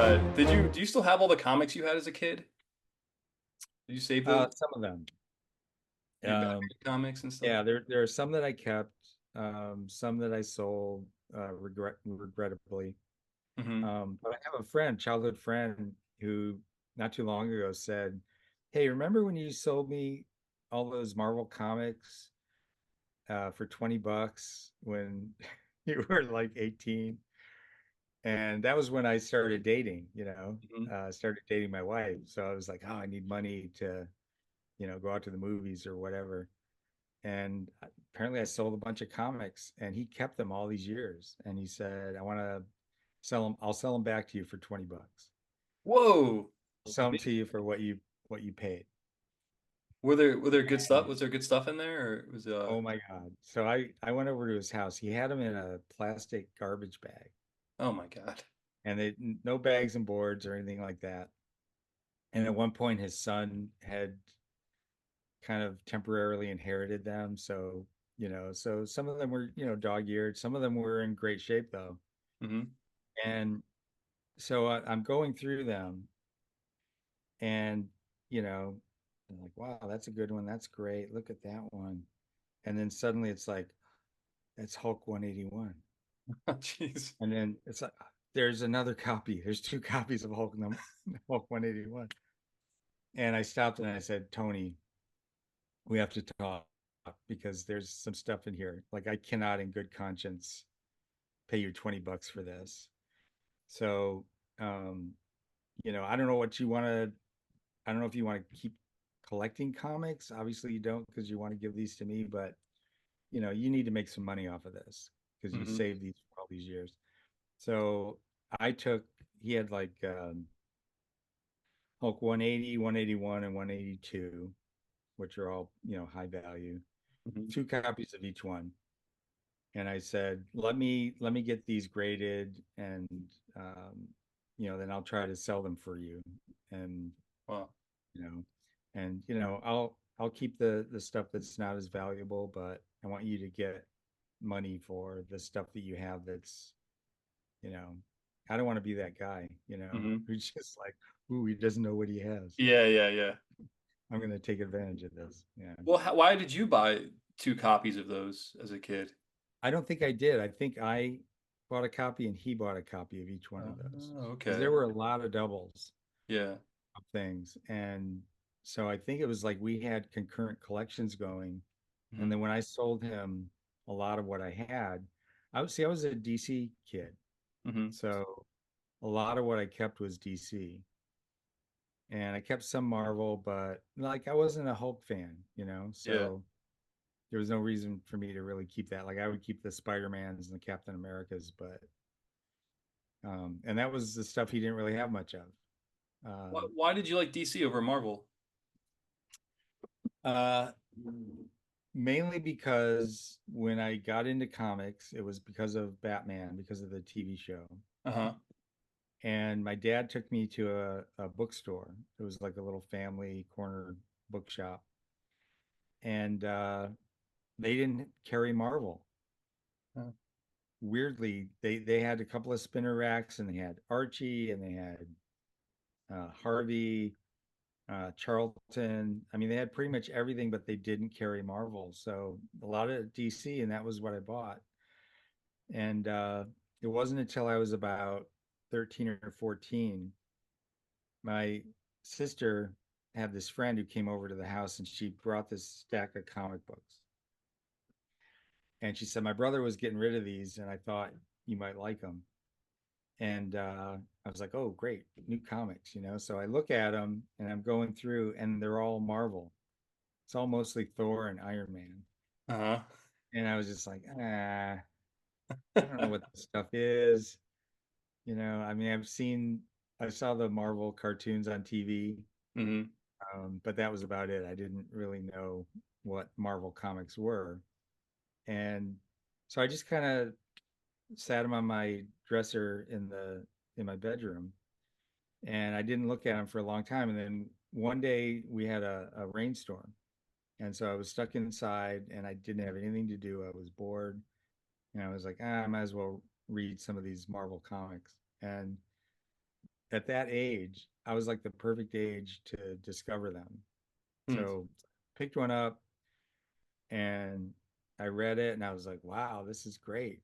Do you still have all the comics you had as a kid? Did you save those? Some of them. Your Batman Um, comics and stuff? yeah, there are some that I kept, some that I sold, regrettably. Hmm. But I have a friend, childhood friend, who not too long ago said, "Hey, remember when you sold me all those Marvel comics for $20 when you were like 18?" And that was when I started dating, Hmm. started dating my wife. So I was like, "Oh, I need money to, go out to the movies or whatever." And apparently I sold a bunch of comics and he kept them all these years. And he said, "I want to sell them. I'll sell them back to you for $20. Whoa! I'll sell them to you for what you paid." Were there good stuff? And Was there good stuff in there, or was oh my God. So I went over to his house. He had them in a plastic garbage bag, oh my God. and they no bags and boards or anything like that. And at one point his son had kind of temporarily inherited them. So, so some of them were, dog-eared. Some of them were in great shape though. Hmm. And so I'm going through them and, I'm like, wow, that's a good one. That's great. Look at that one. And then suddenly it's like, that's Hulk 181. Jeez. And then it's like, there's another copy. There's two copies of Hulk 181. And I stopped and I said, Tony, we have to talk because there's some stuff in here. Like I cannot in good conscience pay you $20 for this. So, um, I don't know what you want to, I don't know if you want to keep collecting comics. Obviously you don't because you want to give these to me, but you need to make some money off of this because you Hmm. saved these for all these years. So I took, he had like Hulk 180, 181, and 182, which are all, high value, Hmm. two copies of each one. And I said, let me get these graded and, um, then I'll try to sell them for you. And, Wow. you know, and, I'll keep the stuff that's not as valuable, but I want you to get money for the stuff that you have that's, you know, I don't want to be that guy, Hmm. who's just like, ooh, he doesn't know what he has. Yeah, yeah, yeah. I'm going to take advantage of this. Yeah. Well, why did you buy two copies of those as a kid? I don't think I did. I think I bought a copy and he bought a copy of each one of those Oh, because okay. there were a lot of doubles Yeah. of things. And so I think it was like we had concurrent collections going. And Hmm. then when I sold him a lot of what I had, I was a DC kid. Hmm. So a lot of what I kept was DC. And I kept some Marvel, but like I wasn't a Hulk fan, Yeah. so there was no reason for me to really keep that. Like I would keep the Spider-Mans and the Captain Americas, but and that was the stuff he didn't really have much of. Why did you like DC over Marvel? Uh, Mainly because when I got into comics, it was because of Batman, because of the TV show. Uh-huh. And my dad took me to a bookstore. It was like a little family corner bookshop. And they didn't carry Marvel. Uh, Weirdly, they had a couple of spinner racks and they had Archie and they had Harvey, Charlton. I mean, they had pretty much everything, but they didn't carry Marvel. So a lot of DC, and that was what I bought. And it wasn't until I was about 13 or 14, my sister had this friend who came over to the house and she brought this stack of comic books. And she said, my brother was getting rid of these and I thought you might like them. And I was like, oh, great, new comics. So I look at them and I'm going through and they're all Marvel. It's all mostly Thor and Iron Man. huh. And I was just like, I don't know what this stuff is. I mean, I saw the Marvel cartoons on TV, Hmm. but that was about it. I didn't really know what Marvel comics were. And so I just kind of sat them on my dresser in my bedroom and I didn't look at them for a long time. And then one day we had a rainstorm. And so I was stuck inside and I didn't have anything to do. I was bored and I was like, I might as well read some of these Marvel comics. And at that age, I was like the perfect age to discover them. Hmm. So picked one up and I read it and I was like, wow, this is great.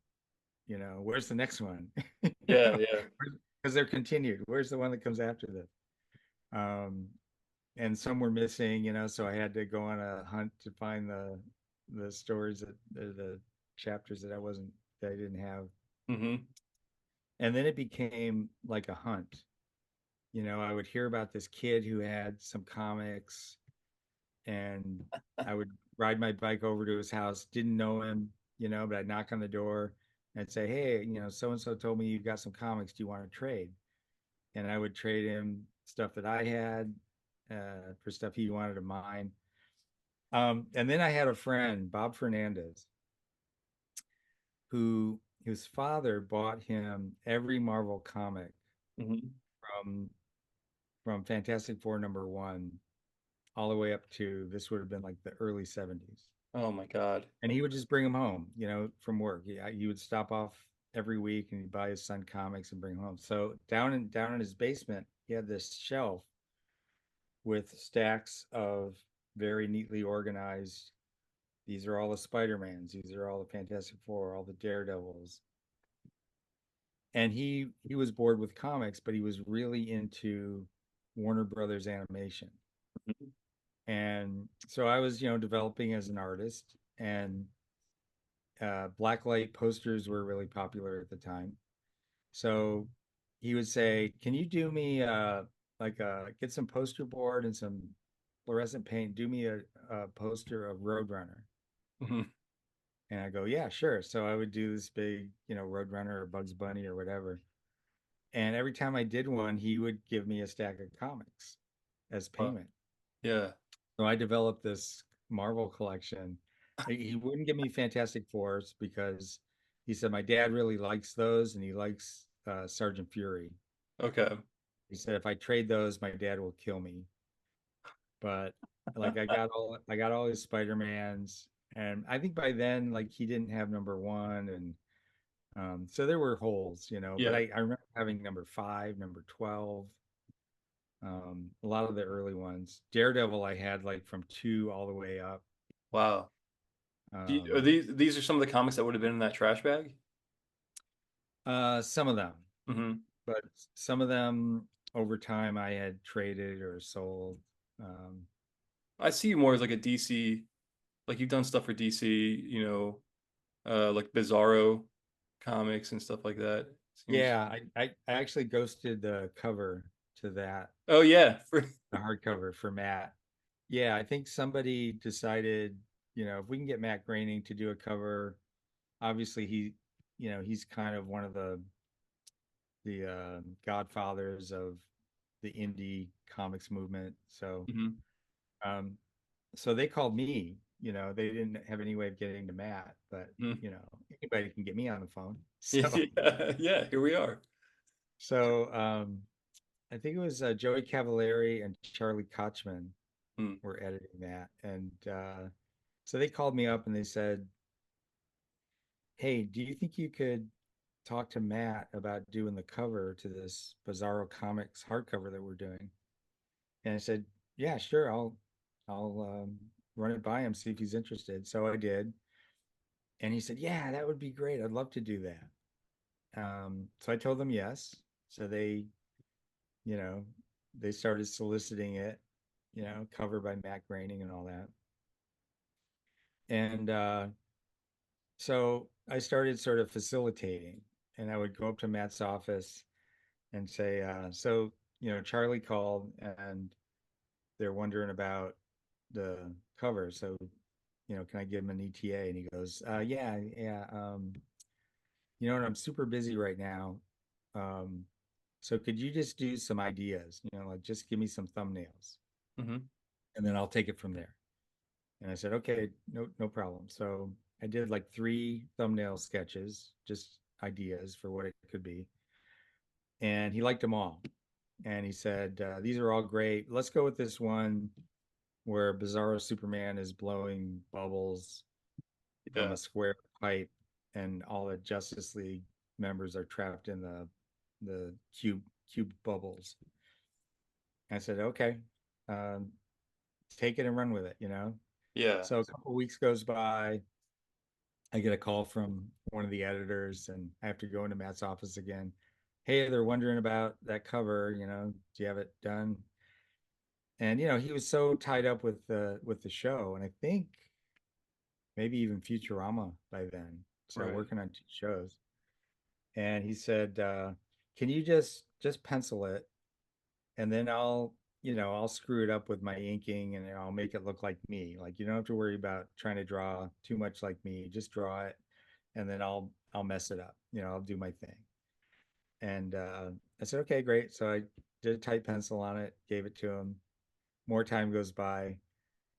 You know, where's the next one? You Yeah, know, yeah. because they're continued. Where's the one that comes after this? Um, and some were missing, you know, so I had to go on a hunt to find the stories that the chapters that I didn't have. Hmm. And then it became like a hunt. You know, I would hear about this kid who had some comics and I would ride my bike over to his house, didn't know him, you know, but I'd knock on the door and say, hey, you know, so and so told me you've got some comics. Do you want to trade? And I would trade him stuff that I had for stuff he wanted of mine. And then I had a friend, Bob Fernandez, who his father bought him every Marvel comic Hmm. from Fantastic Four #1 all the way up to this would have been like the early 70s. Oh my God. And he would just bring them home, you know, from work. He would stop off every week and he'd buy his son comics and bring them home. So down in his basement, he had this shelf with stacks of very neatly organized. These are all the Spider-Mans. These are all the Fantastic Four, all the Daredevils. And he was bored with comics, but he was really into Warner Brothers animation. Mhm. And so I was, you know, developing as an artist, and blacklight posters were really popular at the time. So he would say, "Can you do me get some poster board and some fluorescent paint? Do me a poster of Roadrunner." Hmm. And I go, "Yeah, sure." So I would do this big, you know, Roadrunner or Bugs Bunny or whatever. And every time I did one, he would give me a stack of comics as payment. Yeah. So I developed this Marvel collection. He wouldn't give me Fantastic Fours because he said my dad really likes those and he likes Sergeant Fury. Okay. He said if I trade those, my dad will kill me. But like I got all his Spider-Mans, and I think by then like he didn't have #1, and so there were holes, you know. But Yeah. I remember having #5, #12, a lot of the early ones. Daredevil I had like from 2 all the way up. Wow. Are Um, these are some of the comics that would have been in that trash bag? some of them, Hmm. but some of them over time I had traded or sold. Um, I see you more as like a DC, like you've done stuff for DC, like Bizarro comics and stuff like that. Seems. yeah, I actually ghosted the cover to that, Oh yeah. the hardcover for Matt. Yeah, I think somebody decided, you know, if we can get Matt Groening to do a cover, obviously you know, he's kind of one of the godfathers of the indie comics movement. Mhm. Um, so they called me. You know, they didn't have any way of getting to Matt, but Mhm. you know, anybody can get me on the phone. Yeah, yeah. Here we are. So I think it was Joey Cavallari and Charlie Kochman Mm. were editing that, and so they called me up and they said, "Hey, do you think you could talk to Matt about doing the cover to this Bizarro Comics hardcover that we're doing?" And I said, "Yeah, sure. I'll run it by him, see if he's interested." So I did, and he said, "Yeah, that would be great. I'd love to do that." So I told them yes. So they, you know, they started soliciting it, you know, covered by Matt Groening and all that. And so I started sort of facilitating, and I would go up to Matt's office and say, "So, you know, Charlie called and they're wondering about the cover. So, you know, can I give him an ETA?" And he goes, "Yeah, yeah. You know what? I'm super busy right now. Um, so could you just do some ideas? You know, like just give me some thumbnails, Hmm. and then I'll take it from there." And I said, "Okay, no problem." So I did like 3 thumbnail sketches, just ideas for what it could be, and he liked them all. And he said, "These are all great. Let's go with this one where Bizarro Superman is blowing bubbles from Yeah. a square pipe, and all the Justice League members are trapped in the cube bubbles. I said, okay, um, take it and run with it, you know? Yeah. So a couple of weeks goes by. I get a call from one of the editors, and I have to go into Matt's office again. Hey, they're wondering about that cover, you know, do you have it done? And you know, he was so tied up with the show, and I think maybe even Futurama by then. So Right. working on two shows. And he said, "Can you just pencil it, and then I'll screw it up with my inking, and I'll make it look like me. Like you don't have to worry about trying to draw too much like me. Just draw it, and then I'll mess it up. You know, I'll do my thing." And I said, "Okay, great." So I did a tight pencil on it, gave it to him. More time goes by,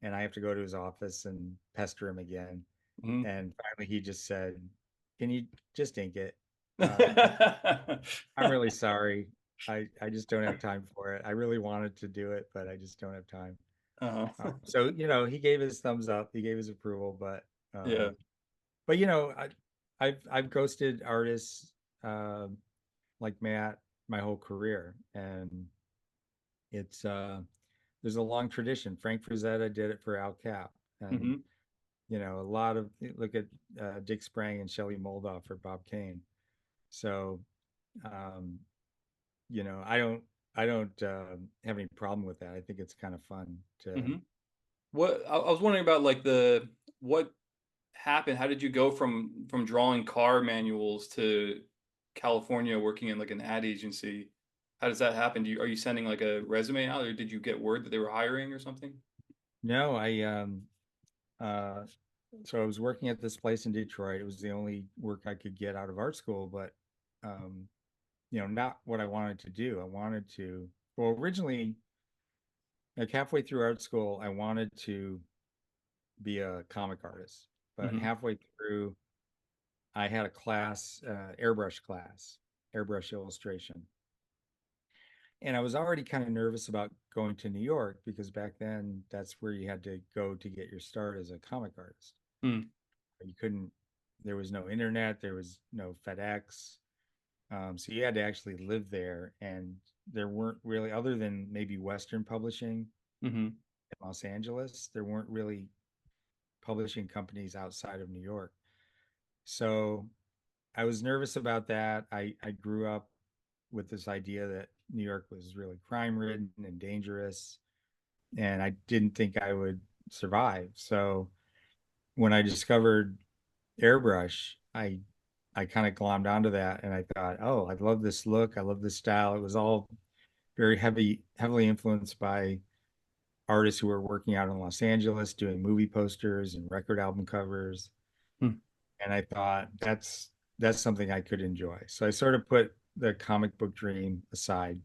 and I have to go to his office and pester him again. Mhm. And finally, he just said, "Can you just ink it? I'm really sorry. I just don't have time for it. I really wanted to do it, but I just don't have time." Uh-huh. So, you know, he gave his thumbs up, he gave his approval, Yeah. but you know, I've ghosted artists um, like Matt my whole career, and it's there's a long tradition. Frank Frazetta did it for Al Cap, and Hmm. you know, a lot of look at Dick Sprang and Shelley Moldoff for Bob Kane. So, um, you know, I don't have any problem with that. I think it's kind of fun to. Hmm. What I was wondering about, like, the what happened? How did you go from drawing car manuals to California working in like an ad agency? How does that happen? Are you sending like a resume out, or did you get word that they were hiring or something? No, uh so I was working at this place in Detroit. It was the only work I could get out of art school, but um, you know, not what I wanted to do. I wanted to, well, originally, like halfway through art school, I wanted to be a comic artist, but Hmm. halfway through, I had a class, airbrush illustration. And I was already kind of nervous about going to New York because back then that's where you had to go to get your start as a comic artist. Mm. You couldn't, there was no internet, there was no FedEx. So you had to actually live there. And there weren't really, other than maybe Western Publishing Hmm. in Los Angeles, there weren't really publishing companies outside of New York. So I was nervous about that. I grew up with this idea that New York was really crime ridden and dangerous, and I didn't think I would survive. So when I discovered airbrush, I kind of glommed onto that, and I thought, oh, I love this look, I love this style. It was all very heavily influenced by artists who were working out in Los Angeles doing movie posters and record album covers. Mm. And I thought that's something I could enjoy. So I sort of put the comic book dream aside.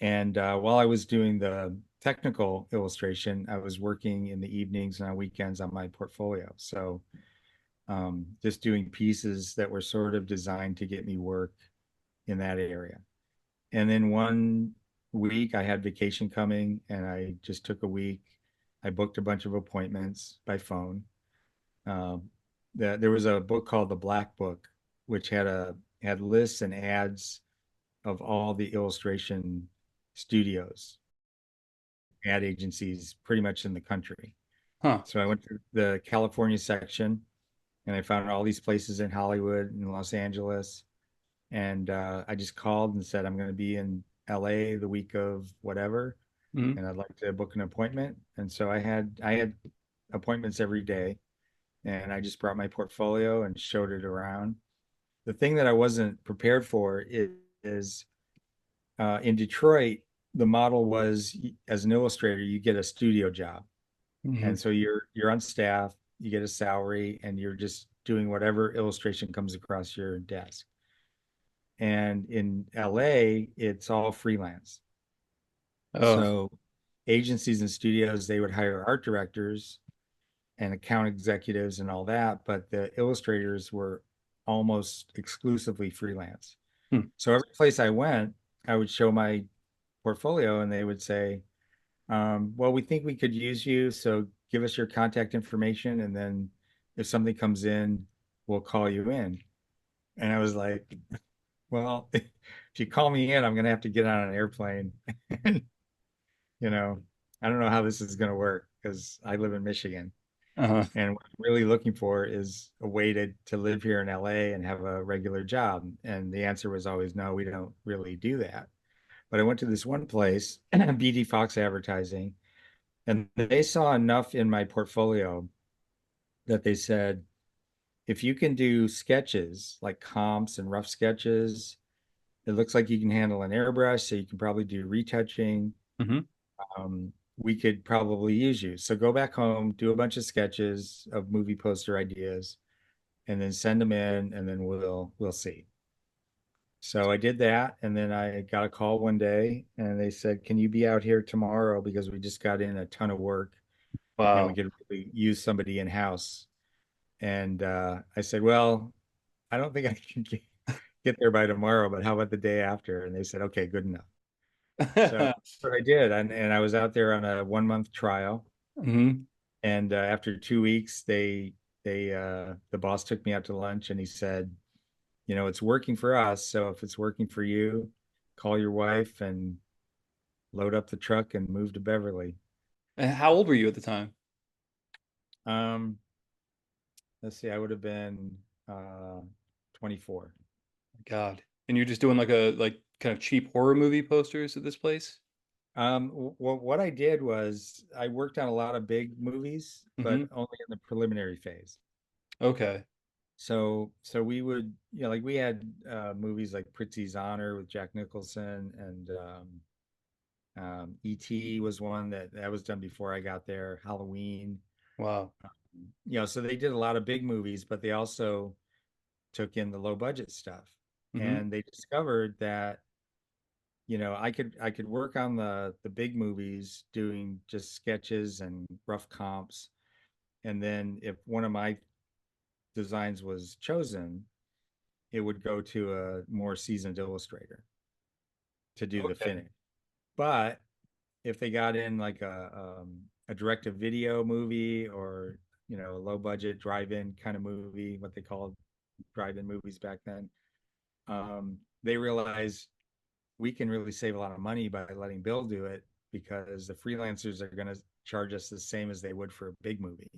And while I was doing the technical illustration, I was working in the evenings and on weekends on my portfolio. So just doing pieces that were sort of designed to get me work in that area. And then one week I had vacation coming and I just took a week. I booked a bunch of appointments by phone. Um, there was a book called The Black Book, which had lists and ads of all the illustration studios, ad agencies pretty much in the country. Huh. So I went to the California section and I found all these places in Hollywood and Los Angeles. And I just called and said, I'm going to be in LA the week of whatever, Hmm. and I'd like to book an appointment. And so I had appointments every day, and I just brought my portfolio and showed it around. The thing that I wasn't prepared for is in Detroit, the model was as an illustrator, you get a studio job. Hmm. And so you're on staff, you get a salary, and you're just doing whatever illustration comes across your desk. And in LA, it's all freelance. Oh. So agencies and studios, they would hire art directors and account executives and all that, but the illustrators were almost exclusively freelance. Hmm. So every place I went, I would show my portfolio and they would say, well, we think we could use you. So give us your contact information. And then if something comes in, we'll call you in. And I was like, Well, if you call me in, I'm gonna have to get on an airplane. And, you know, I don't know how this is gonna work because I live in Michigan. Uh-huh. And what I'm really looking for is a way to live here in LA and have a regular job. And the answer was always no, we don't really do that. But I went to this one place, BD Fox Advertising, and they saw enough in my portfolio that they said, if you can do sketches like comps and rough sketches, it looks like you can handle an airbrush, so you can probably do retouching. Hmm. We could probably use you. So go back home, do a bunch of sketches of movie poster ideas, and then send them in, and then we'll see. So I did that, and then I got a call one day, and they said, "Can you be out here tomorrow because we just got in a ton of work, and we Wow. could really use somebody in house." And I said, "Well, I don't think I can get there by tomorrow, but how about the day after?" And they said, "Okay, good enough." So that's what I did, and I was out there on a 1 month trial, Hmm. and after 2 weeks, the boss took me out to lunch, and he said, "It's working for us, so if it's working for you, call your wife and load up the truck and move to Beverly." And how old were you at the time? Um, let's see, I would have been uh 24. God. And you're just doing like a like kind of cheap horror movie posters at this place? What I did was I worked on a lot of big movies, Hmm. but only in the preliminary phase. Okay. So we would, like we had movies like Prizzi's Honor with Jack Nicholson, and E.T. was one that was done before I got there. Halloween, Wow. so they did a lot of big movies, but they also took in the low budget stuff, Hmm. and they discovered that I could work on the big movies doing just sketches and rough comps, and then if one of my designs was chosen, it would go to a more seasoned illustrator to do the Okay. finish. But if they got in like a direct to video movie, or a low budget drive-in kind of movie, what they called drive-in movies back then, they realized we can really save a lot of money by letting Bill do it, because the freelancers are going to charge us the same as they would for a big movie.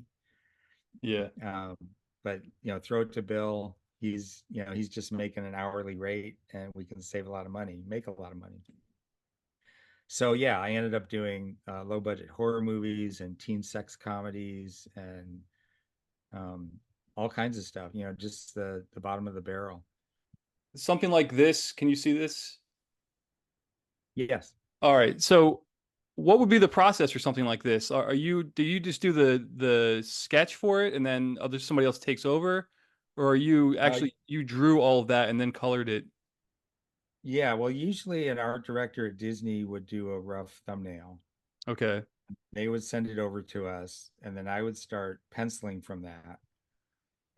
Yeah. Um, but throw it to Bill. He's just making an hourly rate, and we can save a lot of money, make a lot of money. So yeah, I ended up doing low budget horror movies and teen sex comedies, and um, all kinds of stuff. Just the bottom of the barrel. Something like this. Can you see this? Yes. All right. So what would be the process for something like this? Are you do you just do the sketch for it and then other somebody else takes over? Or are you Uh, actually you drew all of that and then colored it? yeah. Well, usually an art director at Disney would do a rough thumbnail. Okay. They would send it over to us, and then I would start penciling from that,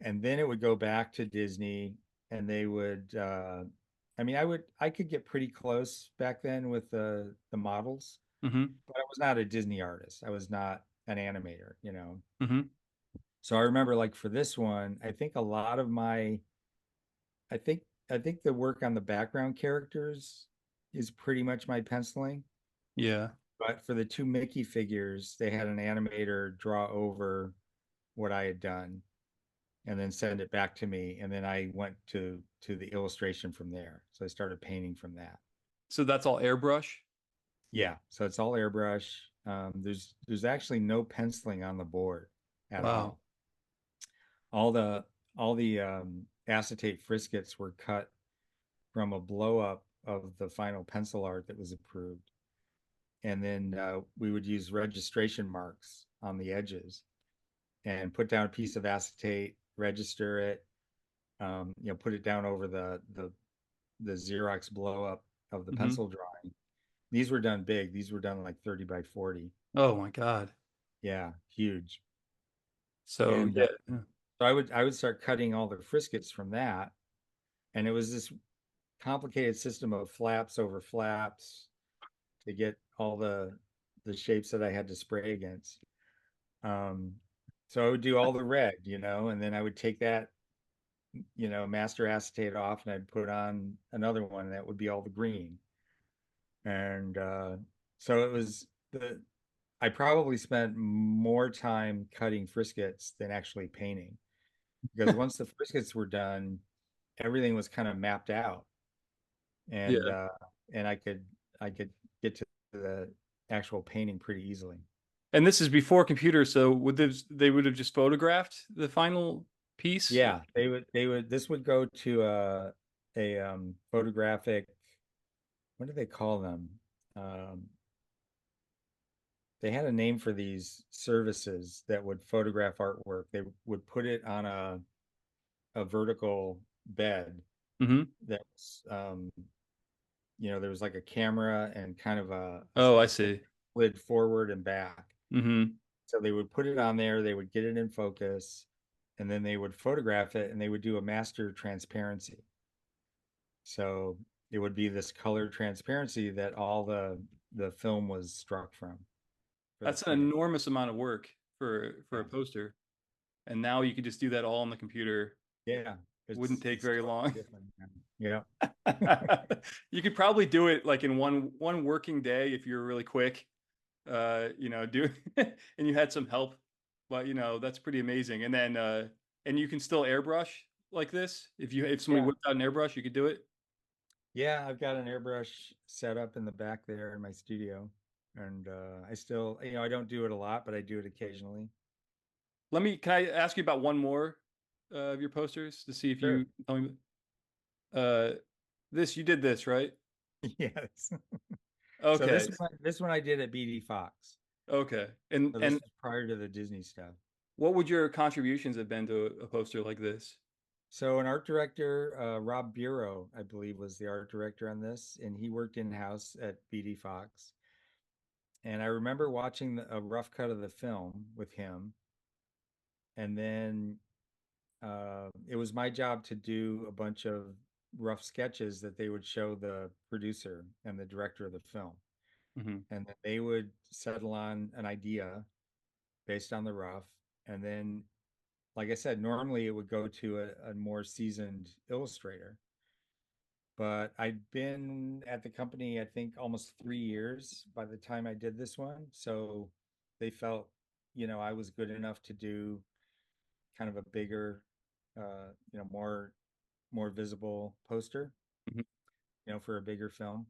and then it would go back to Disney, and they would. I could get pretty close back then with the models, Hmm. but I was not a Disney artist. I was not an animator. Hmm. So I remember, like, for this one, I think a lot of my, I think the work on the background characters is pretty much my penciling. Yeah. But for the two Mickey figures, they had an animator draw over what I had done and then send it back to me, and then I went to the illustration from there. So I started painting from that. So that's all airbrush? Yeah, so it's all airbrush. There's actually no penciling on the board at Wow. all. All the acetate friskets were cut from a blow up of the final pencil art that was approved, and then we would use registration marks on the edges and put down a piece of acetate, register it, put it down over the Xerox blow up of the Hmm. pencil drawing. These were done big. These were done like 30 by 40. Oh my God. Yeah, huge. So And yeah. so I would start cutting all the friskets from that, and it was this complicated system of flaps over flaps to get all the shapes that I had to spray against. Um, so I would do all the red, and then I would take that master acetate off, and I'd put on another one that would be all the green. And so it was the I probably spent more time cutting Friscuits than actually painting, because once the Friscuits were done, everything was kind of mapped out, and Yeah. uh, and I could get to the actual painting pretty easily. And this is before computers, so they would have just photographed the final piece? Yeah, they would this would go to a photographic, what do they call them? Um, they had a name for these services that would photograph artwork. They would put it on a vertical bed Hmm. that was, there was like a camera and kind of Oh, I a thing see. slid forward and back. Hmm. So they would put it on there, they would get it in focus, and then they would photograph it and they would do a master transparency. So it would be this color transparency that all the film was struck from for the That's an print. enormous amount of work for Yeah. a poster. And now you could just do that all on the computer. Yeah. Wouldn't take It's very totally long. different now. Yeah. You could probably do it like in one working day if you're really quick. Do and you had some help, but that's pretty amazing. And then and you can still airbrush like this. If somebody Yeah. whipped out an airbrush, you could do it. Yeah, I've got an airbrush set up in the back there in my studio. And I still, I don't do it a lot, but I do it occasionally. Can I ask you about one more of your posters to see if you Sure. tell me uh you did this, right? Yes. So Okay. this one I did at BD Fox. Okay. And So this and was prior to the Disney stuff. what would your contributions have been to a poster like this? So an art director, Rob Bureau, I believe, was the art director on this, and he worked in-house at BD Fox. And I remember watching a rough cut of the film with him, and then it was my job to do a bunch of rough sketches that they would show the producer and the director of the film, Hmm. and then they would settle on an idea based on the rough, and then, like I said, normally it would go to a more seasoned illustrator. But I'd been at the company, I think, almost 3 years by the time I did this one. So they felt, I was good enough to do kind of a bigger, more visible poster, Hmm. for a bigger film.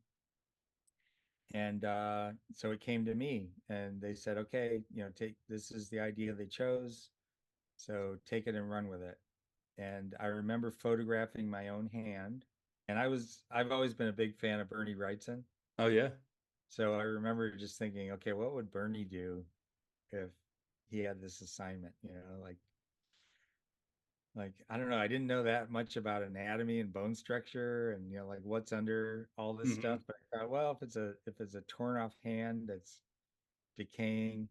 And so it came to me, and they said, okay, take this is the idea they chose, so take it and run with it. And I remember photographing my own hand, and I've always been a big fan of Bernie Wrightson. Oh yeah. So I remember just thinking, okay, what would Bernie do if he had this assignment? Like I don't know, I didn't know that much about anatomy and bone structure, and like what's under all this Hmm. stuff. But I thought, well, if it's a torn off hand that's decaying,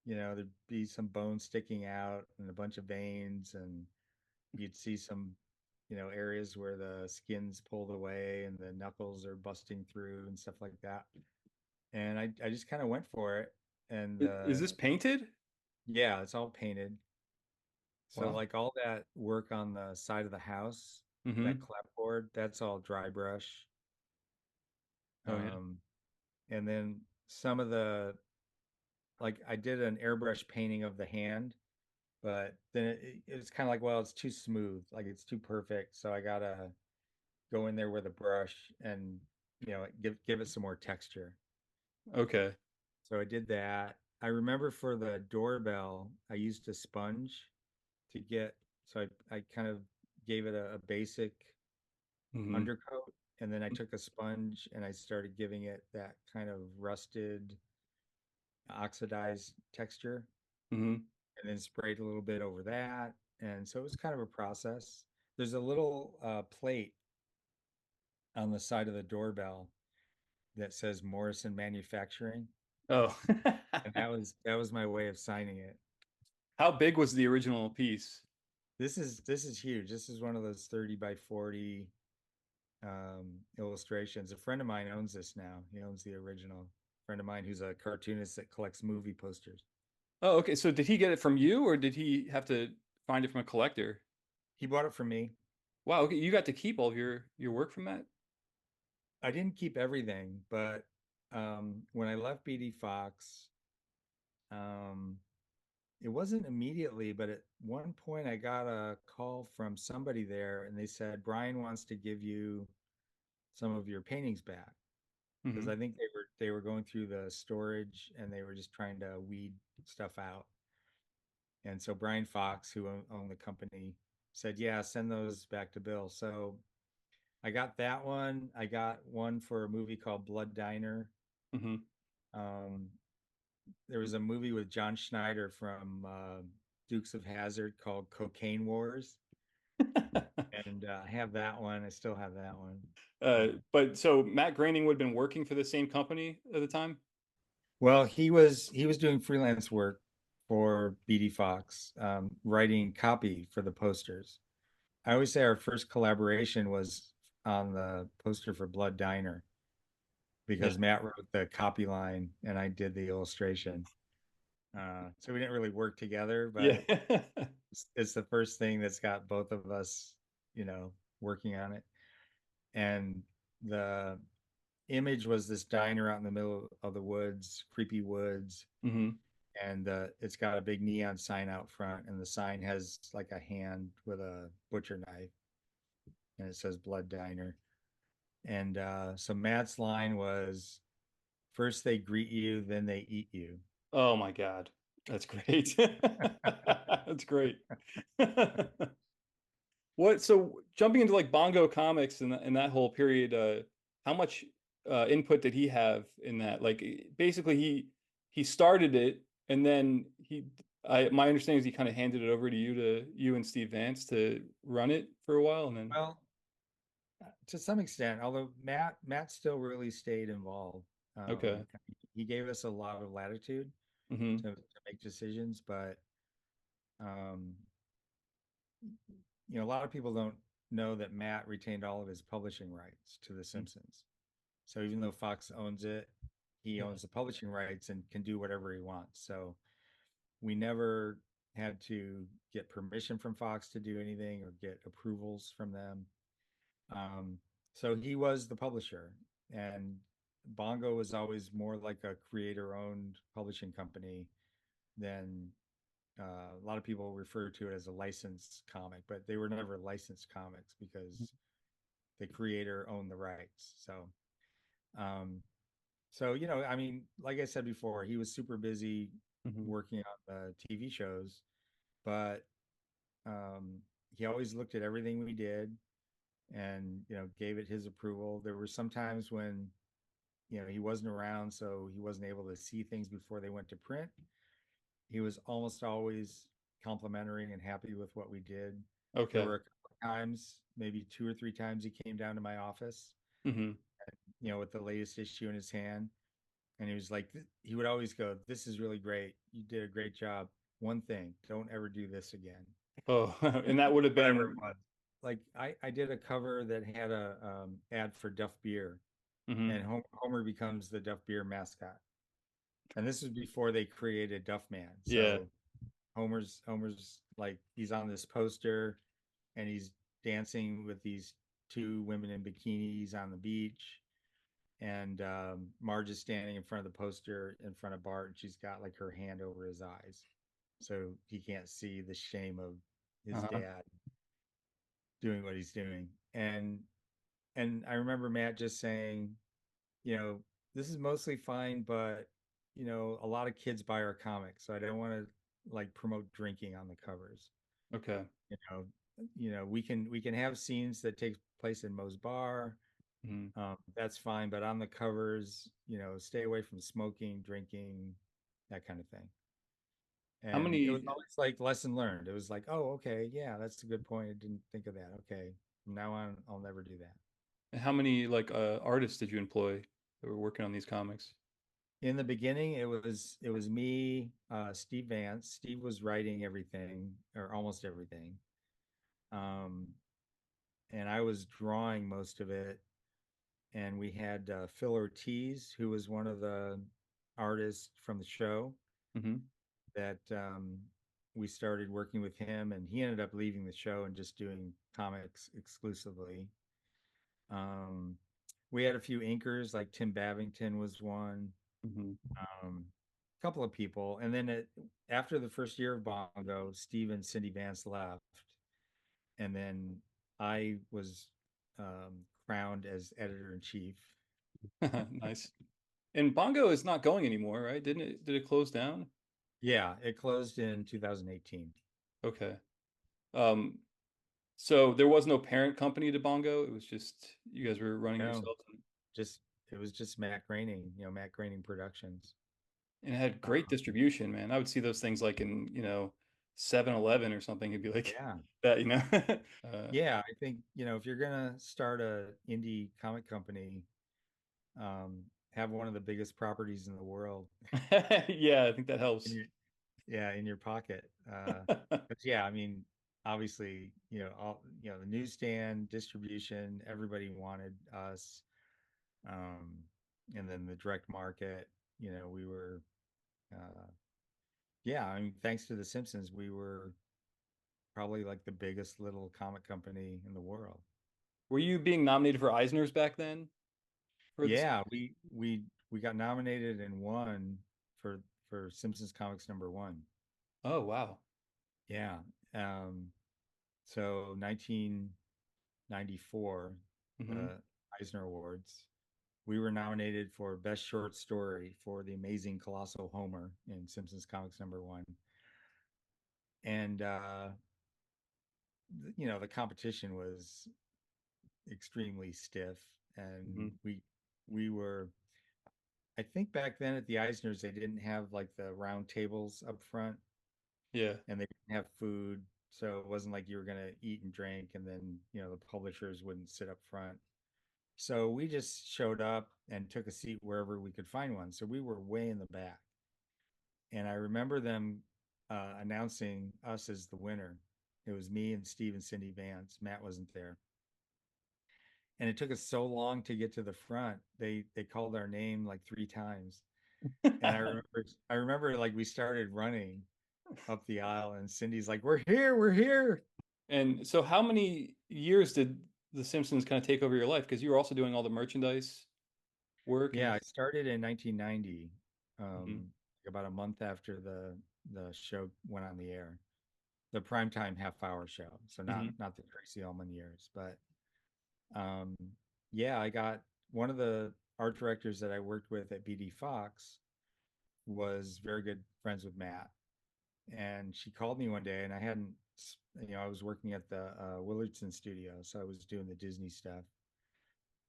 there'd be some bone sticking out and a bunch of veins, and you'd see some, areas where the skin's pulled away and the knuckles are busting through and stuff like that. And I just kind of went for it. And Is this painted? yeah, it's all painted. So Wow. like all that work on the side of the house, that Hmm. clapboard, that's all dry brush. Oh yeah. Um, and then some of the like I did an airbrush painting of the hand, but then it's kind of like, well, it's too smooth, like it's too perfect. So I gotta go in there with a brush and give it some more texture. Okay. So I did that. I remember for the doorbell, I used a sponge to get, so I kind of gave it a basic Hmm. undercoat, and then I took a sponge and I started giving it that kind of rusted, oxidized texture, Hmm. and then sprayed a little bit over that. And so it was kind of a process. There's a little plate on the side of the doorbell that says Morrison Manufacturing, Oh. and that was my way of signing it. How big was the original piece? This is huge. This is one of those 30 by 40 illustrations. A friend of mine owns this now. He owns the original. Friend of mine who's a cartoonist that collects movie posters. Oh, okay. So did he get it from you, or did he have to find it from a collector? He bought it from me. Wow, okay, you got to keep all of your work from that? I didn't keep everything, but when I left BD Fox, um, it wasn't immediately, but at one point I got a call from somebody there, and they said Brian wants to give you some of your paintings back because Hmm. I think they were going through the storage and they were just trying to weed stuff out. And so Brian Fox, who owned the company, said, "Yeah, send those back to Bill." So I got that one. I got one for a movie called Blood Diner. Hmm. Um, there was a movie with John Schneider from Dukes of Hazzard called Cocaine Wars, and I have that one. I still have that one. But so Matt Groening would have been working for the same company at the time? Well, he was doing freelance work for BD Fox, writing copy for the posters. I always say our first collaboration was on the poster for Blood Diner Yeah. because Matt wrote the copy line and I did the illustration. So we didn't really work together, Yeah. but it's the first thing that's got both of us, working on it. And the image was this diner out in the middle of the woods, creepy woods, Hmm. and it's got a big neon sign out front, and the sign has like a hand with a butcher knife, and it says Blood Diner. And so Matt's line was, "First they greet you, then they eat you." Oh my God. That's great. That's great. What, so jumping into like Bongo Comics and that whole period, how much input did he have in that? Like basically he started it and then my understanding is he kind of handed it over to you and Steve Vance to run it for a while and then Well, to some extent, although Matt still really stayed involved. okay. He gave us a lot of latitude Hmm. to make decisions, but um, a lot of people don't know that Matt retained all of his publishing rights to The Simpsons. So even though Fox owns it, he Yeah. owns the publishing rights and can do whatever he wants. So we never had to get permission from Fox to do anything or get approvals from them. Um, so he was the publisher, and Bongo was always more like a creator-owned publishing company than a lot of people refer to it as a licensed comic, but they were never licensed comics because the creator owned the rights. Um, I mean, like I said before, he was super busy Hmm. working on the TV shows, but um, he always looked at everything we did and gave it his approval. There were some times when he wasn't around, so he wasn't able to see things before they went to print. He was almost always complimentary and happy with what we did. There Okay. were a couple of times, maybe two or three times, he came down to my office, Hmm. with the latest issue in his hand, and he was like, he would always go, "This is really great. You did a great job. One thing, don't ever do this again." Oh, and that would have Whatever it been was. Like I did a cover that had a ad for Duff Beer, hmm. and Homer becomes the Duff Beer mascot. And this was before they created Duff Man. Yeah. So Homer's like he's on this poster, and he's dancing with these two women in bikinis on the beach. And Marge is standing in front of the poster in front of Bart, and she's got like her hand over his eyes, so he can't see the shame of his Uh-huh. dad doing what he's doing. And I remember Matt just saying, you know, this is mostly fine, but a lot of kids buy our comics, so I don't want to like promote drinking on the covers. Okay. You know, we can have scenes that take place in Moe's bar. Hmm. That's fine, but on the covers, stay away from smoking, drinking, that kind of thing. How And it was many always like lesson learned. It was like, oh, okay, yeah, that's a good point. I didn't think of that. Okay, from now on, I'll never do that. how many like artists did you employ that were working on these comics? In the beginning, it was me, Steve Vance. Steve was writing everything or almost everything, um, and I was drawing most of it. And we had Phil Ortiz, who was one of the artists from the show Hmm. that we started working with him, and he ended up leaving the show and just doing comics exclusively. Um, we had a few inkers, like Tim Babington was one, Hmm. a couple of people, and then after the first year of Bongo, Steve and Cindy Vance left, and then I was crowned as editor in chief. Nice. And Bongo is not going anymore, right? Didn't it? Did it close down? Yeah, it closed in 2018. Okay. Um, so there was no parent company to Bongo. It was just you guys were running it No, yourselves, just it was just Matt Groening, Matt Groening Productions. and it had great Um, distribution, man. I would see those things like in, 7-Eleven or something. It'd be like yeah, that. Uh, yeah. I think if you're gonna start a indie comic company, have one of the biggest properties in the world yeah, I think that in helps. your yeah in your pocket. But yeah, I mean, obviously, all the newsstand distribution, everybody wanted us, um, and then the direct market. We were, uh, yeah. I mean, thanks to the Simpsons, we were probably like the biggest little comic company in the world. Were you being nominated for Eisner's back then for the Yeah, series? we got nominated and won for Simpsons Comics #1. Oh, wow. Yeah. Um, so 1994, Hmm. the Eisner Awards, we were nominated for Best Short Story for The Amazing Colossal Homer in Simpsons Comics #1. And the competition was extremely stiff, and Hmm. we were, I think back then at the Eisners, they didn't have like the round tables up front, Yeah. and they didn't have food. So it wasn't like you were going to eat and drink, and then, the publishers wouldn't sit up front. So we just showed up and took a seat wherever we could find one. So we were way in the back. And I remember them announcing us as the winner. It was me and Steve and Cindy Vance. Matt wasn't there. And it took us so long to get to the front. They called our name like three times. And I remember like we started running up the aisle, and Cindy's like, "We're here, we're here." And so how many years did The Simpsons kind of take over your life? Because you were also doing all the merchandise work Yeah, and I started in 1990, Mhm. about a month after the show went on the air, the primetime half-hour show. So not Mhm. not the Tracy Ullman years, but um, yeah, I got one of the art directors that I worked with at BD Fox was very good friends with Matt, and she called me one day, and I was working at the Willardson studio, so I was doing the Disney stuff.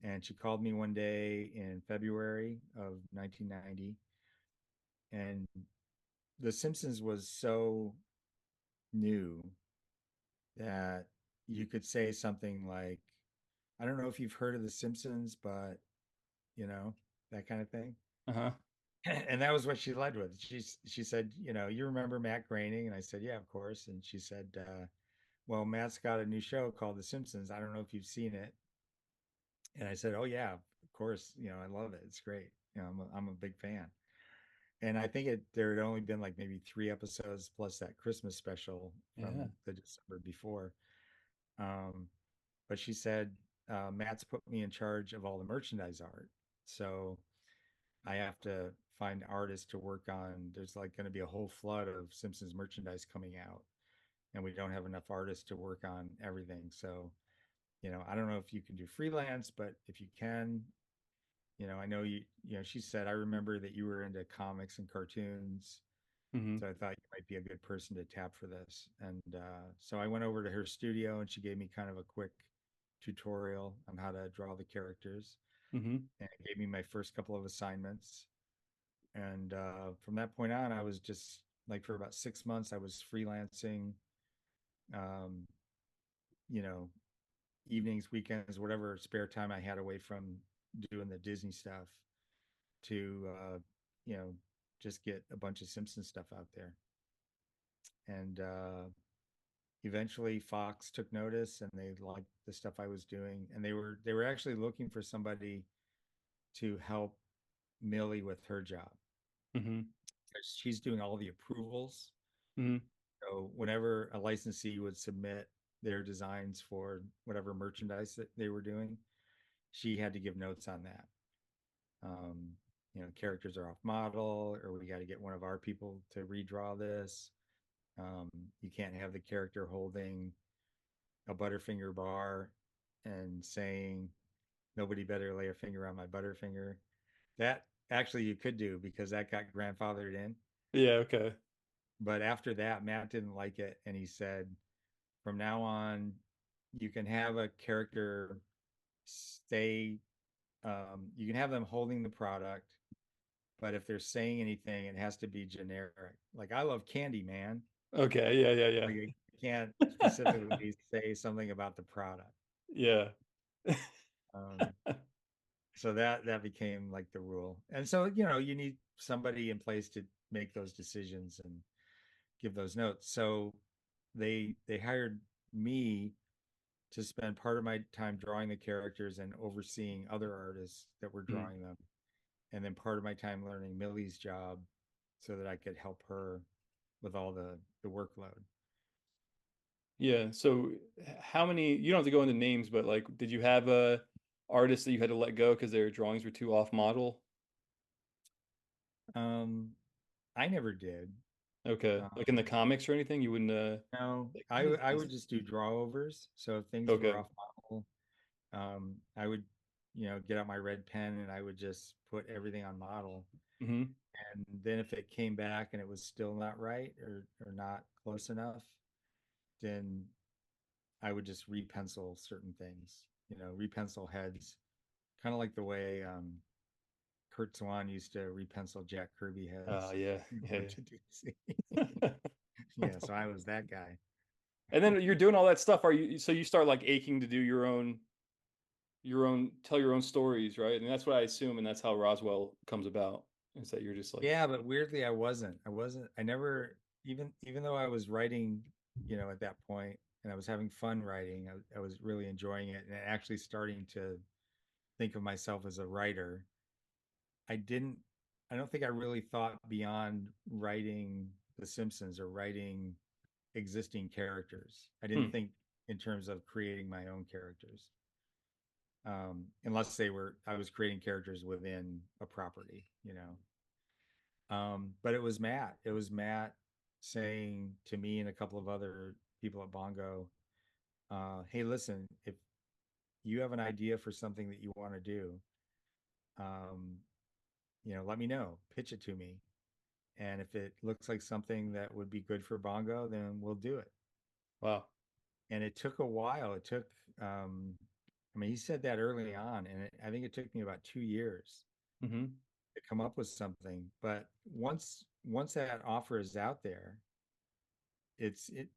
And she called me one day in February of 1990, and The Simpsons was so new that you could say something like, I don't know if you've heard of The Simpsons, but you know, that kind of thing. Uh-huh. And that was what she led with. She said, you remember Matt Groening? And I said, yeah, of course. And she said, well, Matt's got a new show called The Simpsons. I don't know if you've seen it. And I said, oh yeah, of course. I love it. It's great. I'm a big fan. And I think there had only been like maybe 3 episodes plus that Christmas special Yeah. from the December before. Um, but she said, Matt's put me in charge of all the merchandise art. So I have to find artists to work on. There's like going to be a whole flood of Simpsons merchandise coming out, and we don't have enough artists to work on everything. So, I don't know if you can do freelance, but if you can, I know she said, I remember that you were into comics and cartoons. Hmm. So I thought you might be a good person to tap for this. And so I went over to her studio, and she gave me kind of a quick tutorial on how to draw the characters, Hmm. and gave me my first couple of assignments. And from that point on, I was just like, for about 6 months, I was freelancing, um, you know, evenings, weekends, whatever spare time I had away from doing the Disney stuff to, just get a bunch of Simpson stuff out there. And eventually Fox took notice, and they liked the stuff I was doing. And they were actually looking for somebody to help Millie with her job. Hmm. She's doing all the approvals. Hmm. So whenever a licensee would submit their designs for whatever merchandise that they were doing, she had to give notes on that. Um, characters are off model, or we got to get one of our people to redraw this. Um, you can't have the character holding a Butterfinger bar and saying, nobody better lay a finger on my Butterfinger. That actually you could do because that got grandfathered in. Yeah, okay. But after that, Matt didn't like it. And he said, from now on, you can have a character stay, you can have them holding the product, but if they're saying anything, it has to be generic. Like, I love candy, man. Okay, yeah, Like, I can't specifically say something about the product. yeah. Yeah. Um, so that became like the rule. And so, you need somebody in place to make those decisions and give those notes. So they hired me to spend part of my time drawing the characters and overseeing other artists that were Mm. drawing them, and then part of my time learning Millie's job so that I could help her with all the workload. Yeah. So how many, you don't have to go into names, but like, did you have a artist that you had to let go because their drawings were too off model? Um, I never did. Okay. Like in the Um, comics or anything, you wouldn't no, like I this I is would just do draw overs. So if things were okay. off model, I would, get out my red pen and I would just put everything on model. Hmm. And then if it came back and it was still not right or not close enough, then I would just repencil certain things, repencil heads, kind of like the way Kurt Swan used to repencil Jack Kirby heads Yeah, over yeah, to DC. yeah. Yeah, so I was that guy. And then you're doing all that stuff. Are you so you start like aching to do your own tell your own stories, right? And that's what I assume, and that's how Roswell comes about. Is that you're just like, Yeah, but weirdly, I wasn't. I never, even though I was writing, at that point, and I was having fun writing, I was really enjoying it and actually starting to think of myself as a writer. I didn't, I don't think I really thought beyond writing The Simpsons or writing existing characters. I didn't hmm, think in terms of creating my own characters, unless I was creating characters within a property. But it was Matt. It was Matt saying to me and a couple of other people at Bongo, "Hey, listen, if you have an idea for something that you want to do, um, let me know. Pitch it to me, and if it looks like something that would be good for Bongo, then we'll do it." wow. And it took a while. Um, I mean, he said that early on, and I think it took me about 2 years Hmm. to come up with something. But once that offer is out there, it's it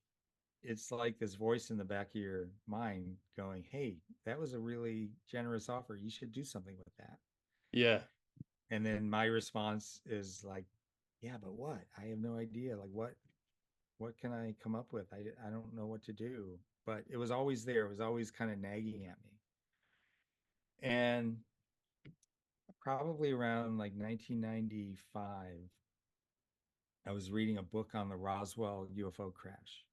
it's like this voice in the back of your mind going, "Hey, that was a really generous offer. You should do something with that." Yeah. And then my response is like, "Yeah, but what? I have no idea. Like, what can I come up with? I don't know what to do." But it was always there. It was always kind of nagging at me. And probably around like 1995, I was reading a book on the Roswell UFO crash.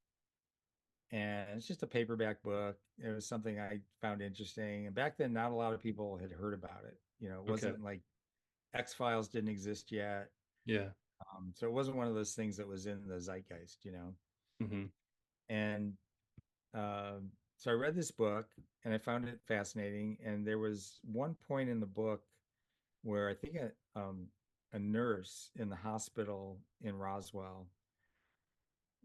And it's just a paperback book. It was something I found interesting. And back then, not a lot of people had heard about it. It Okay. wasn't like X Files didn't exist yet. Yeah. So it wasn't one of those things that was in the zeitgeist. Hmm. And so I read this book and I found it fascinating. And there was one point in the book where I think a nurse in the hospital in Roswell,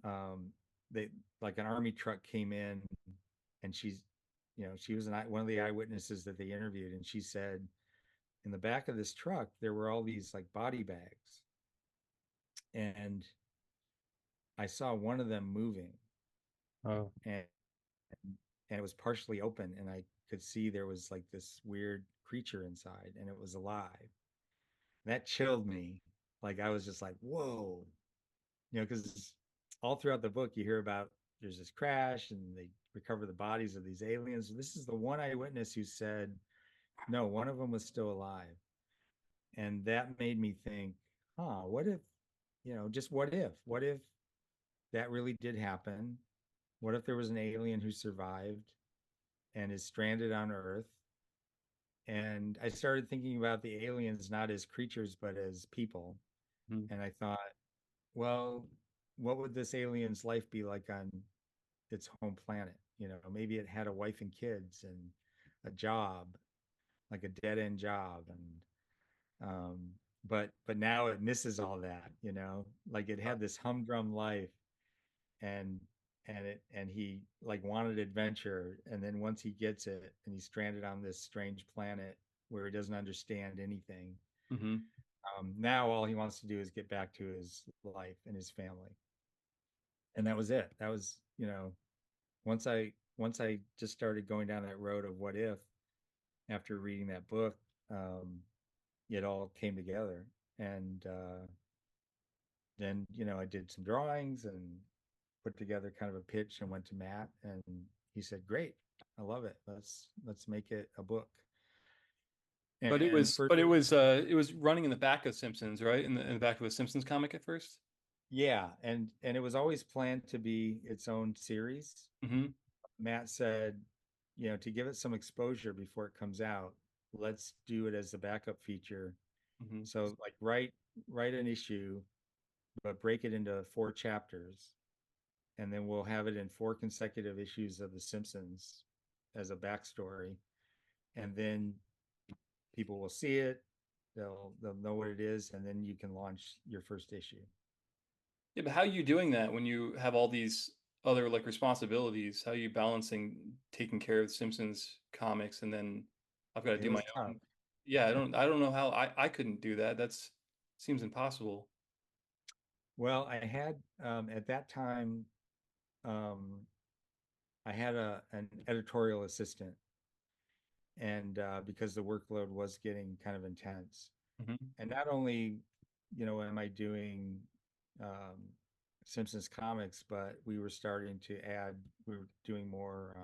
um, they like an army truck came in, and she was one of the eyewitnesses that they interviewed, and she said in the back of this truck there were all these like body bags, and I saw one of them moving, Oh, and and it was partially open, and I could see there was like this weird creature inside, and it was alive. That chilled me. Like I was just like, whoa, because all throughout the book you hear about there's this crash and they recover the bodies of these aliens. This is the one eyewitness who said no, one of them was still alive, and that made me think, huh, what if, just what if that really did happen? What if there was an alien who survived and is stranded on Earth? And I started thinking about the aliens not as creatures, but as people. Mhm. And I thought, well, what would this alien's life be like on its home planet? You know, maybe it had a wife and kids and a job, like a dead end job, and but now it misses all that. You know, like it had this humdrum life, and and he like wanted adventure, and then once he gets it, and he's stranded on this strange planet where he doesn't understand anything. Mhm. Now all he wants to do is get back to his life and his family, and that was it. That was, you know, once I just started going down that road of what if after reading that book, um, it all came together. And then, you know, I did some drawings and put together kind of a pitch and went to Matt, and he said, "Great, I love it. Let's make it a book." And for it was running in the back of Simpsons, right? In the back of a Simpsons comic at first. yeah, and it was always planned to be its own series. Hmm. Matt said, you know, to give it some exposure before it comes out, let's do it as a backup feature. Hmm. So like write an issue, but break it into 4 chapters, and then we'll have it in 4 consecutive issues of The Simpsons as a backstory, and then people will see it, they'll know what it is, and then you can launch your first issue. Yeah, but how are you doing that when you have all these other like responsibilities? How are you balancing taking care of the Simpsons comics and then I've got to It do my was tough. own? Yeah, I don't know how I couldn't do that. That's seems impossible. Well, I had at that time I had an editorial assistant, and because the workload was getting kind of intense, Hmm. and not only, you know, am I doing um, Simpsons comics, but we were starting to add. We were doing more.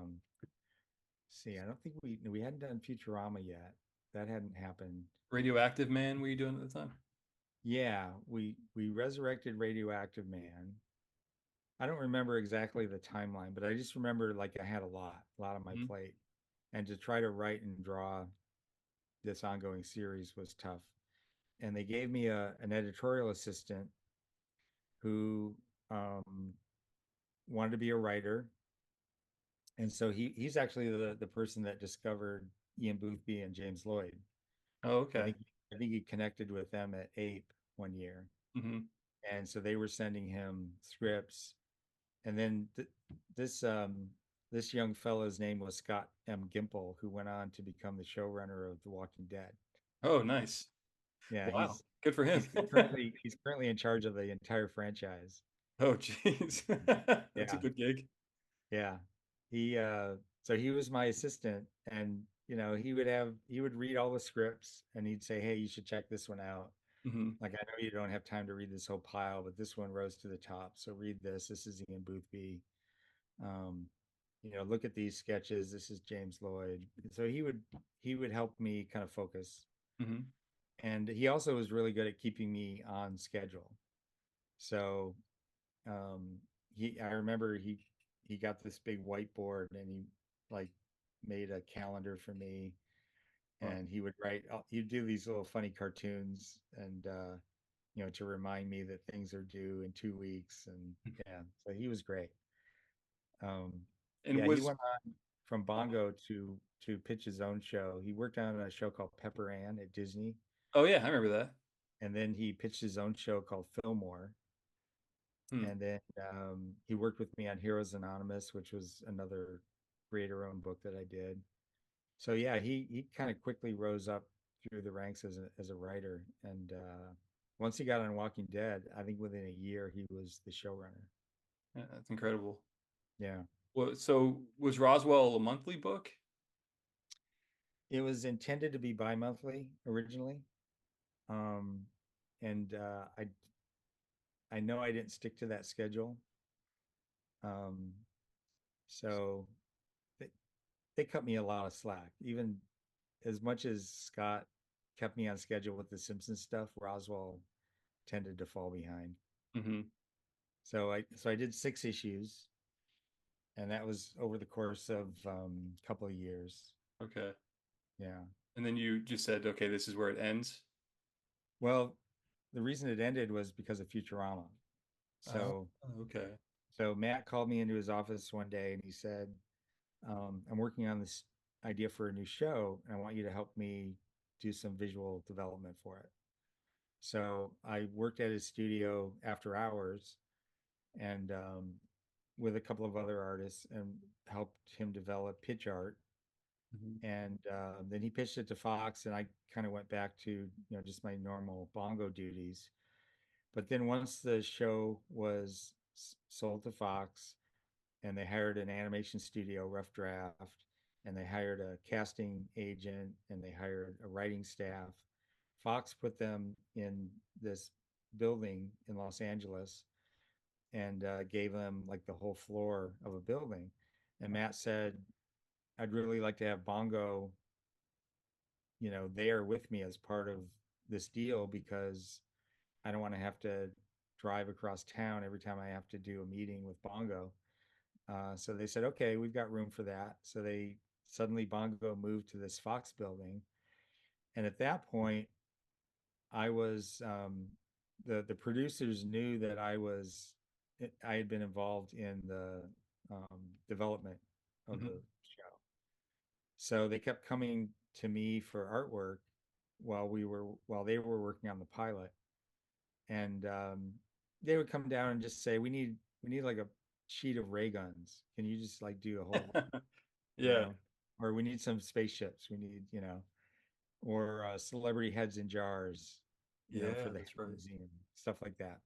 See, I don't think we hadn't done Futurama yet. That hadn't happened. Radioactive Man, were you doing at the time? Yeah, we resurrected Radioactive Man. I don't remember exactly the timeline, but I just remember like I had a lot on my Hmm. plate, and to try to write and draw this ongoing series was tough. And they gave me an editorial assistant who um, wanted to be a writer, and so he's actually the person that discovered Ian Boothby and James Lloyd. Oh, I okay. think I think he connected with them at Ape one year, Hmm. and so they were sending him scripts, and then this this young fellow's name was Scott M. Gimple, who went on to become the showrunner of The Walking Dead. Oh, nice. Yeah, Wow. Good for him. he's currently in charge of the entire franchise. Oh, jeez. That's a Yeah, good gig. yeah. He so he was my assistant, and you know, he would read all the scripts, and he'd say, "Hey, you should check this one out. Hmm. Like, I know you don't have time to read this whole pile, but this one rose to the top. So read this. This is Ian Boothby. Um, you know, look at these sketches. This is James Lloyd." So he would help me kind of focus. Hmm. And he also was really good at keeping me on schedule. So he I remember he got this big whiteboard, and he like made a calendar for me, Well, and he would write he'd do these little funny cartoons, and you know, to remind me that things are due in 2 weeks. And yeah, so he was great. um and yeah, he was went on from Bongo to pitch his own show. He worked on a show called Pepper Ann at Disney, oh yeah, I remember that. and then he pitched his own show called Fillmore. Hmm. And then he worked with me on Heroes Anonymous, which was another creator-owned book that I did. So yeah, he kind of quickly rose up through the ranks as a writer, and once he got on Walking Dead, I think within a year he was the showrunner. Yeah, that's incredible. Yeah, Well, so was Roswell a monthly book? it was intended to be bi-monthly originally, um, and I know I didn't stick to that schedule, um, so they, they cut me a lot of slack. Even as much as Scott kept me on schedule with the Simpsons stuff, Roswell tended to fall behind. Hmm. So I did 6 issues, and that was over the course of a couple of years. Okay. Yeah. And then you just said, okay, this is where it ends. Well, the reason it ended was because of Futurama. Oh, So okay. so Matt called me into his office one day and he said, I'm working on this idea for a new show, and I want you to help me do some visual development for it. So I worked at his studio after hours and with a couple of other artists and helped him develop pitch art. Mhm. And then he pitched it to Fox, and I kind of went back to just my normal Bongo duties. But then once the show was sold to Fox, and they hired an animation studio, Rough Draft, and they hired a casting agent, and they hired a writing staff. Fox put them in this building in Los Angeles and gave them like the whole floor of a building. And Matt said, I'd really like to have Bongo, there with me as part of this deal because I don't want to have to drive across town every time I have to do a meeting with Bongo. So they said, okay, we've got room for that. So they suddenly Bongo moved to this Fox building. And at that point, I was the producers knew that I had been involved in the development of the Mhm. show. So they kept coming to me for artwork while they were working on the pilot, and they would come down and just say, we need like a sheet of ray guns. Can you just like do a whole, you Yeah. know, or we need some spaceships. We need, or celebrity heads in jars, for Yeah, the that's right. museum, stuff like that.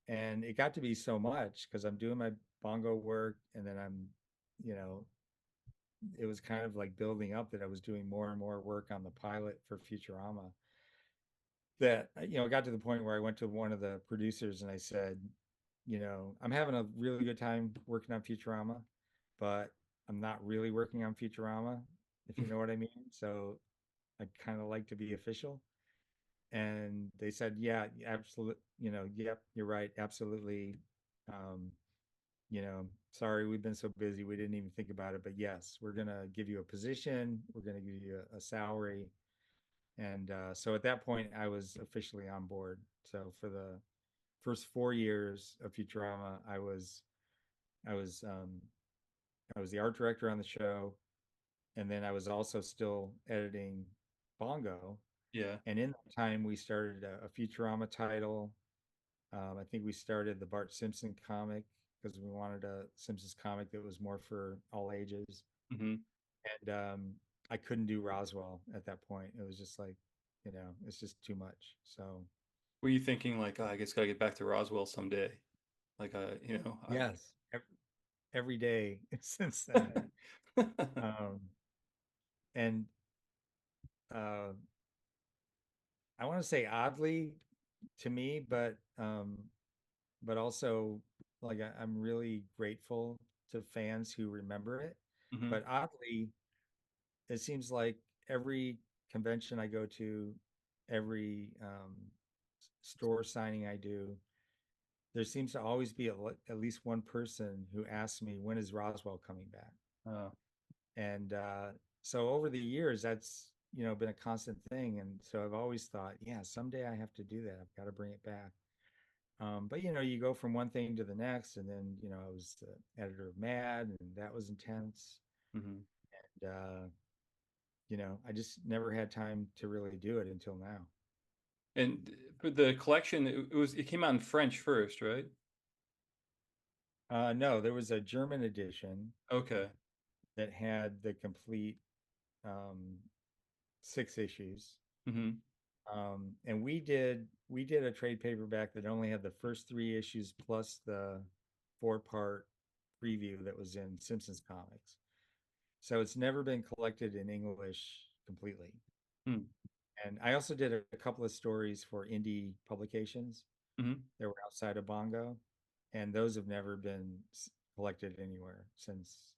And it got to be so much because I'm doing my Bongo work, and then you know, it was kind of like building up that I was doing more and more work on the pilot for Futurama. That it got to the point where I went to one of the producers and I said, I'm having a really good time working on Futurama, but I'm not really working on Futurama, if you know what I mean. So I'd kind of like to be official. And they said, yeah, absolutely, yep, you're right, absolutely. Um, Sorry, we've been so busy, we didn't even think about it, but yes, we're gonna give you a position, we're gonna give you a salary. And so at that point, I was officially on board. So for the first 4 years of Futurama, I was um, I was the art director on the show, and then I was also still editing Bongo. Yeah. And in that time, we started a Futurama title. I think we started the Bart Simpson comic because we wanted a Simpsons comic that was more for all ages. Hmm. And I couldn't do Roswell at that point. It was just like, it's just too much. So Were you thinking like, oh, I guess gotta get back to Roswell someday? Like, yes, every day since then. Um, and uh, I want to say oddly to me, but also like I'm really grateful to fans who remember it. Hmm. But oddly, it seems like every convention I go to, every store signing I do, there seems to always be at least one person who asks me, when is Roswell coming back? Uh, And so over the years, that's been a constant thing. And so I've always thought, yeah, someday I have to do that. I've got to bring it back. But you go from one thing to the next, and then I was the editor of Mad, and that was intense. mhm. And I just never had time to really do it until now. And for the collection, it came out in French first, right? No, there was a German edition Okay. that had the complete um, 6 issues. Hmm. And we did a trade paperback that only had the first 3 issues plus the 4-part preview that was in Simpsons comics. So it's never been collected in English completely. Hmm. And I also did a couple of stories for indie publications Hmm. that were outside of Bongo, and those have never been collected anywhere since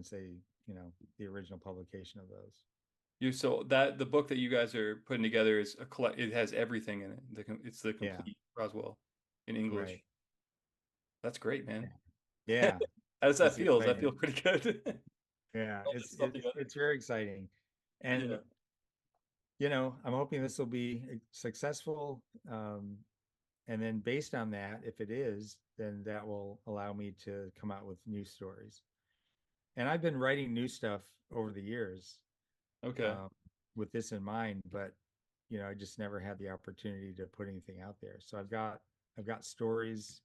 the original publication of those. So that the book that you guys are putting together is a collect. It has everything in it. It's the Yeah, complete Roswell in right. English. That's great, man. How Yeah, does that it's feel? Does that feel exciting. pretty good? Yeah, All this stuff together. it's very exciting. Yeah. And I'm hoping this will be successful. And then based on that, if it is, then that will allow me to come out with new stories. And I've been writing new stuff over the years, Okay. um, with this in mind, but I just never had the opportunity to put anything out there. So I've got stories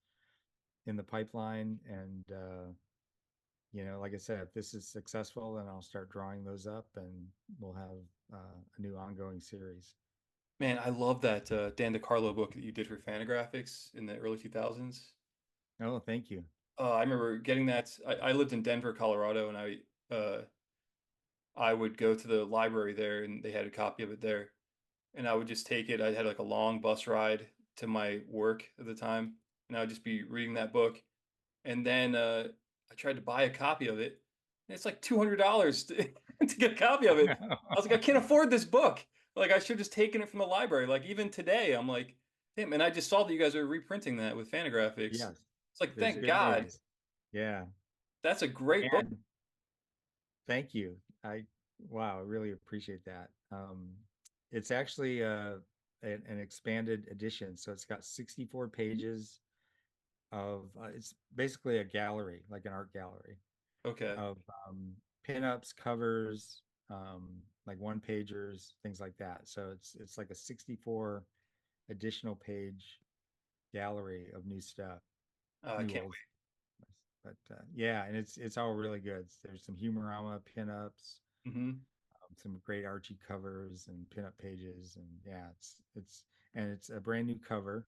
in the pipeline, and like I said, if this is successful, then I'll start drawing those up, and we'll have a new ongoing series. Man, I love that Dan DeCarlo book that you did for Fantagraphics in the early 2000s. Oh, thank you. I remember getting that. I lived in Denver, Colorado, and I would go to the library there, and they had a copy of it there, and I would just take it. I had like a long bus ride to my work at the time, and I would just be reading that book. And then I tried to buy a copy of it, and it's like $200 to get a copy of it. I was like, I can't afford this book. Like, I should have just taken it from the library. Like, even today, I'm like, damn. And I just saw that you guys are reprinting that with Fantagraphics. Yes, It's like, there's thank good God. news. Yeah, That's a great book. and thank you. Wow, I really appreciate that. It's actually an expanded edition, so it's got 64 pages of it's basically a gallery, like an art gallery Okay. of pinups, covers, like one pagers, things like that. So it's like a 64 additional page gallery of new stuff, I new can't old. But yeah, and it's all really good. There's some Humorama pinups, wait. Hmm. some great Archie covers and pinup pages, and yeah, it's a brand new cover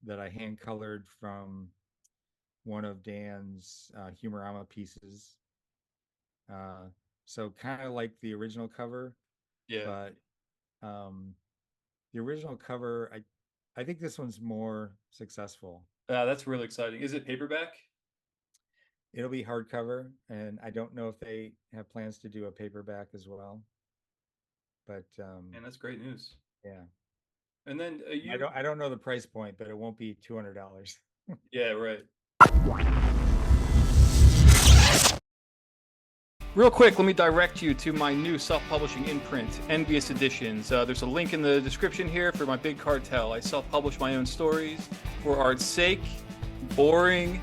that I hand colored from one of Dan's Humorama pieces. Uh, so kind of like the original cover, Yeah. but um, the original cover, I think this one's more successful. That's really exciting. Is it paperback? It'll be hardcover, and I don't know if they have plans to do a paperback as well. But Man, that's great news. yeah, And then I you, don't know the price point, but it won't be $200. yeah, right. Real quick, let me direct you to my new self-publishing imprint, Envious Editions. There's a link in the description here for my big cartel. I self-publish my own stories for art's sake. Boring,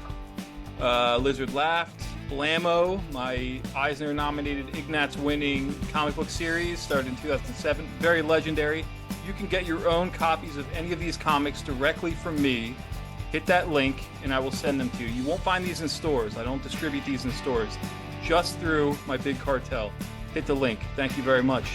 Lizard Laughed, Blammo, my Eisner-nominated Ignatz-winning comic book series, started in 2007. Very legendary. You can get your own copies of any of these comics directly from me. Hit that link, and I will send them to you. You won't find these in stores. I don't distribute these in stores. Just through my big cartel. Hit the link. Thank you very much.